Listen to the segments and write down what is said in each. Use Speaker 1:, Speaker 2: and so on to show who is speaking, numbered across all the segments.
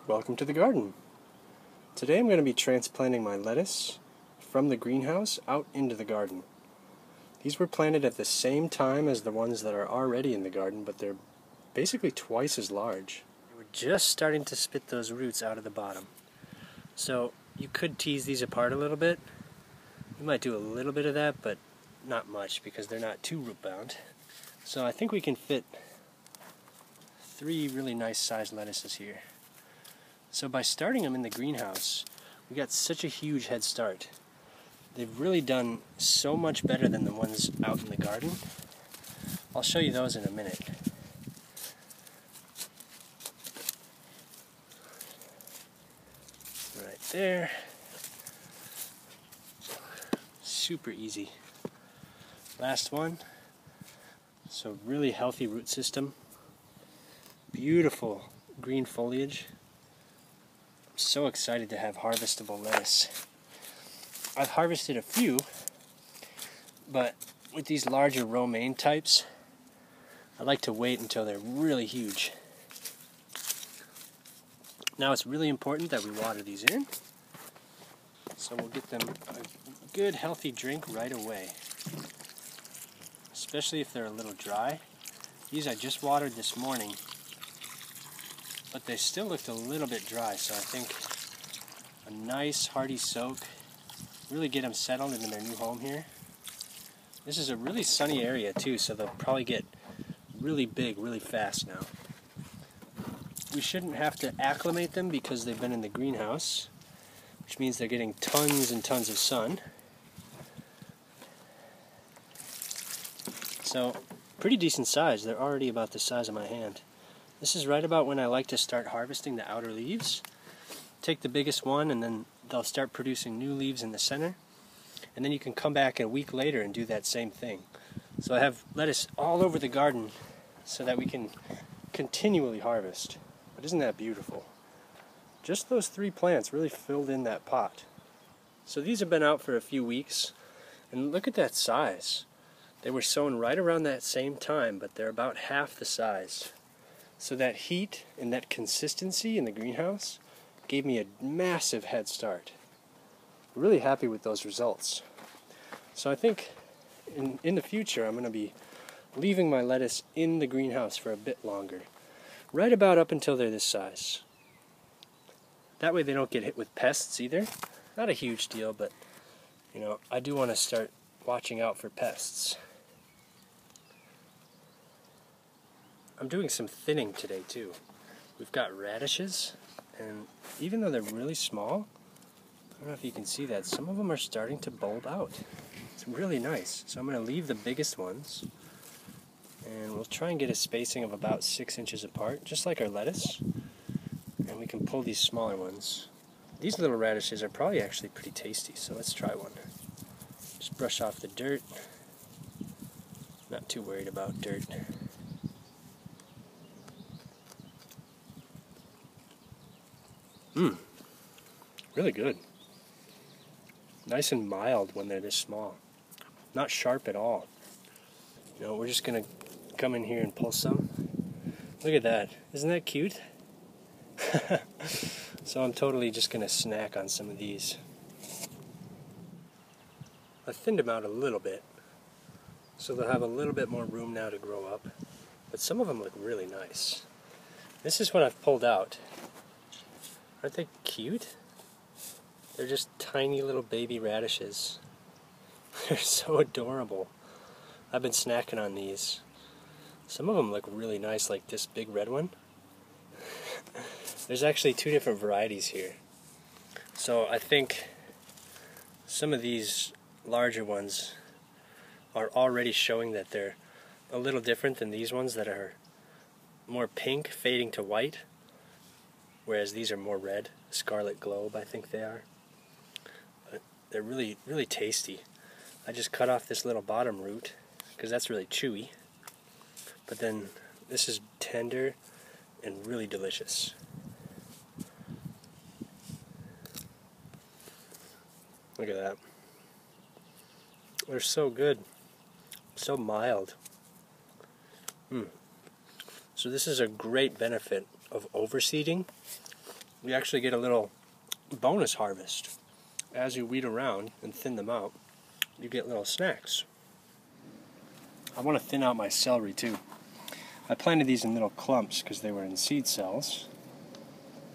Speaker 1: Welcome to the garden. Today I'm going to be transplanting my lettuce from the greenhouse out into the garden. These were planted at the same time as the ones that are already in the garden, but they're basically twice as large. We're just starting to spit those roots out of the bottom. So you could tease these apart a little bit. You might do a little bit of that, but not much because they're not too root bound. So I think we can fit 3 really nice sized lettuces here. So by starting them in the greenhouse, we got such a huge head start. They've really done so much better than the ones out in the garden. I'll show you those in a minute. Right there. Super easy. Last one. So really healthy root system. Beautiful green foliage. I'm so excited to have harvestable lettuce. I've harvested a few, but with these larger romaine types, I like to wait until they're really huge. Now it's really important that we water these in, so we'll get them a good healthy drink right away. Especially if they're a little dry. These I just watered this morning, but they still looked a little bit dry, so I think a nice hearty soak, really get them settled into their new home here. This is a really sunny area too, so they'll probably get really big really fast now. We shouldn't have to acclimate them because they've been in the greenhouse, which means they're getting tons and tons of sun. So, pretty decent size. They're already about the size of my hand. This is right about when I like to start harvesting the outer leaves. Take the biggest one and then they'll start producing new leaves in the center. And then you can come back a week later and do that same thing. So I have lettuce all over the garden so that we can continually harvest. But isn't that beautiful? Just those 3 plants really filled in that pot. So these have been out for a few weeks. And look at that size. They were sown right around that same time, but they're about half the size. So that heat and that consistency in the greenhouse gave me a massive head start. I'm really happy with those results. So I think in the future I'm going to be leaving my lettuce in the greenhouse for a bit longer. Right about up until they're this size. That way they don't get hit with pests either. Not a huge deal, but I do want to start watching out for pests. I'm doing some thinning today too. We've got radishes, and even though they're really small, I don't know if you can see that, some of them are starting to bulb out. It's really nice. So I'm going to leave the biggest ones, and we'll try and get a spacing of about 6 inches apart, just like our lettuce, and we can pull these smaller ones. These little radishes are probably actually pretty tasty, so let's try one. Just brush off the dirt. Not too worried about dirt. Really good. Nice and mild when they're this small. Not sharp at all. We're just going to come in here and pull some. Look at that. Isn't that cute? So I'm totally just going to snack on some of these. I thinned them out a little bit, so they'll have a little bit more room now to grow up. But some of them look really nice. This is what I've pulled out. Aren't they cute? They're just tiny little baby radishes. They're so adorable. I've been snacking on these. Some of them look really nice, like this big red one. There's actually 2 different varieties here. So I think some of these larger ones are already showing that they're a little different than these ones that are more pink, fading to white. Whereas these are more red, Scarlet Globe I think they are. But they're really, really tasty. I just cut off this little bottom root because that's really chewy. But then this is tender and really delicious. Look at that. They're so good. So mild. So this is a great benefit of overseeding you actually get a little bonus harvest. As you weed around and thin them out, you get little snacks. I want to thin out my celery too. I planted these in little clumps because they were in seed cells.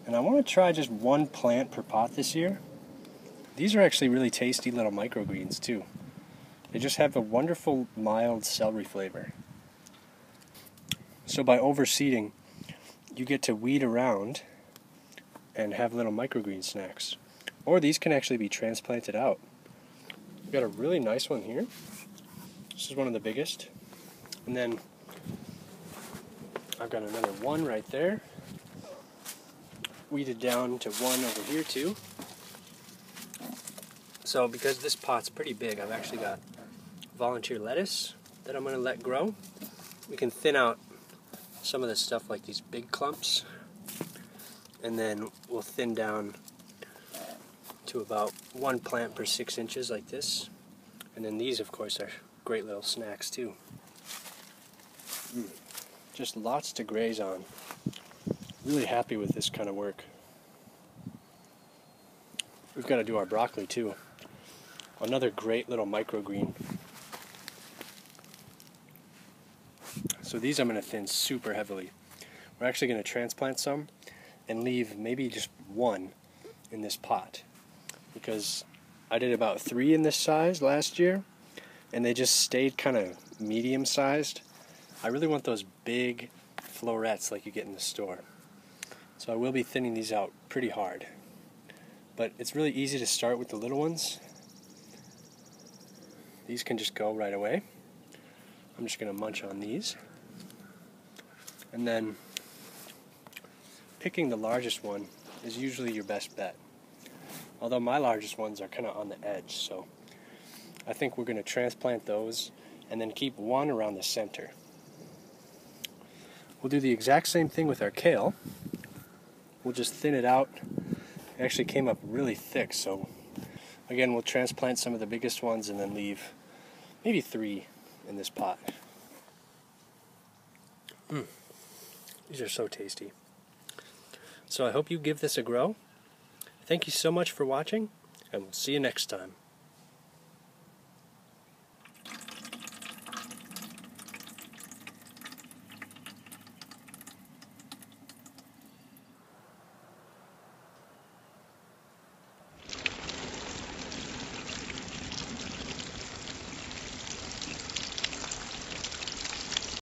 Speaker 1: And I want to try just one plant per pot this year. These are actually really tasty little microgreens too. They just have a wonderful mild celery flavor. So by overseeding, you get to weed around and have little microgreen snacks. Or these can actually be transplanted out. We've got a really nice one here. This is one of the biggest. And then I've got another one right there. Weeded down to one over here too. So because this pot's pretty big, I've actually got volunteer lettuce that I'm going to let grow. We can thin out some of the stuff like these big clumps, and then we'll thin down to about one plant per 6 inches like this. And then these, of course, are great little snacks too. Just lots to graze on. Really happy with this kind of work. We've got to do our broccoli too. Another great little microgreen. So these I'm going to thin super heavily. We're actually going to transplant some and leave maybe just one in this pot, because I did about 3 in this size last year and they just stayed kind of medium sized. I really want those big florets like you get in the store. So I will be thinning these out pretty hard. But it's really easy to start with the little ones. These can just go right away. I'm just going to munch on these. And then picking the largest one is usually your best bet. Although my largest ones are kind of on the edge, so I think we're going to transplant those and then keep one around the center. We'll do the exact same thing with our kale. We'll just thin it out. It actually came up really thick, so again, we'll transplant some of the biggest ones and then leave maybe 3 in this pot. These are so tasty. So I hope you give this a grow. Thank you so much for watching, and we'll see you next time.